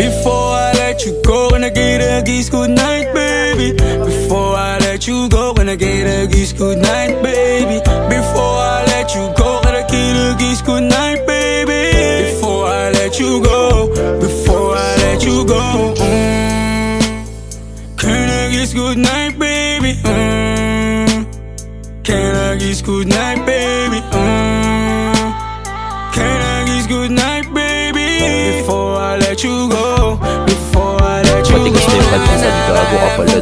Before I let you go, can I get a kiss goodnight, baby? Before I let you go, can I get a kiss goodnight, baby? Before I let you go, can I get a kiss goodnight, baby? Before I let you go, before I let you go, can I kiss goodnight, baby? Can I kiss goodnight, baby? Can I kiss goodnight, baby? Before I let you go, before I let you go. Matigas na yung kanya sa gago ka pala to.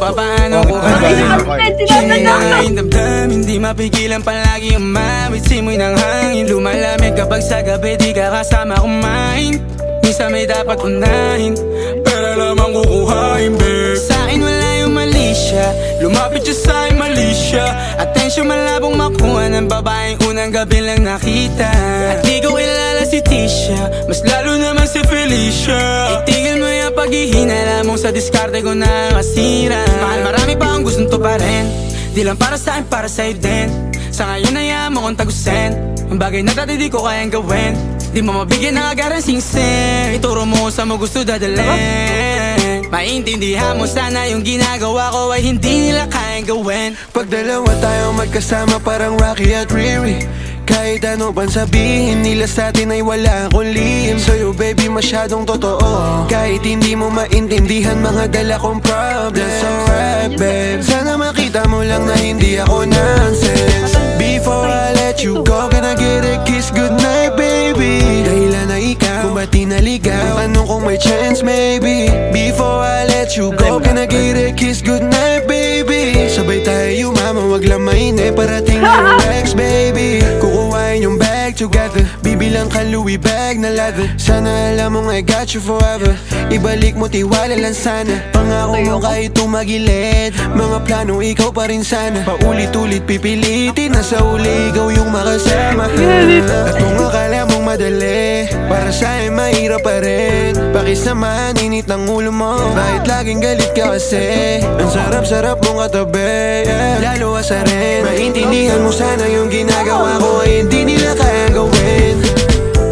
Hinahangin damdam, hindi mapigilan palagi umawit. Simoy ng hangin, lumalamig kapag sa gabi di ka kasama kumain. Minsan may dapat unahin, pero lamang kukuhain, babe. Sa'kin wala yung mali siya, lumapit siya sa'kin mali siya. Atensyon malabong makuha ng babaeng unang gabi lang nakita. At di ko kilala si Tisha, mas lalo naman si Felicia. Itigil mo yung paghihinala mong sa diskarte ko na masira. Mahal, marami pa ang gustong to pa rin, di lang para sa'kin, para sa'yo din. Sa ngayon hayaan mo kong tagusin ang bagay na dati di ko kayang gawin. Di mo mabigyan ng agarang singsing, ituro mo sa mo gusto dadalhin. Maintindihan mo sana yung ginagawa ko ay hindi nila kayang gawin. Pag dalawa tayo magkasama parang Rocky at Riri, kahit ano bang sabihin nila sa'tin ay wala akong lihim. Sa'yo baby masyadong totoo, kahit hindi mo maintindihan mga dala kong problems. So right babe, sana makita mo lang na hindi ako nonsense. Before I let you go, can I get a kiss goodnight, baby? Dahilan na ikaw, kung ba't di naligaw, tanong kung may chance maybe. Before I let you go, can I get a kiss goodnight, baby? Sabay tayo mama, wag lang mainip, parating na yung next baby. Kukuhain yung bag together, bibilang ka Louis bag na leather. Sana alam mong I got you forever, ibalik mo tiwala lang sana. Pangako mo kahit tumagilid, mga plano ikaw pa rin sana. Paulit-ulit pipilitin na sa uli ikaw yung makasama. At kung akala mong madali, para sa'yo mahirap pa rin. Pakisamahan init ng ulo mo, bakit laging galit ka kasi? Ang sarap-sarap mong katabi, lalo asarin. Maintindihan mo sana yung ginagawa ko ay hindi nila kayang gawin.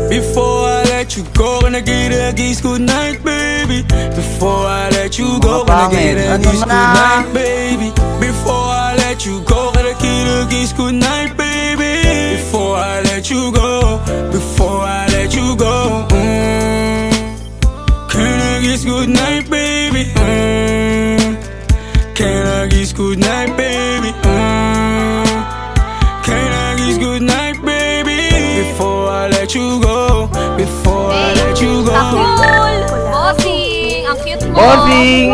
Before I let you go, can I get a kiss goodnight, baby? Before I let you go, can I get a kiss goodnight, baby? Before I let you go, can I get a kiss goodnight, baby? Before I let you go, before I let you go, can I kiss goodnight, baby? Can I kiss goodnight, baby? Can I kiss goodnight, baby? Before I let you go, before I let you go. Cool! Bossing! Ang cute mo! Bossing!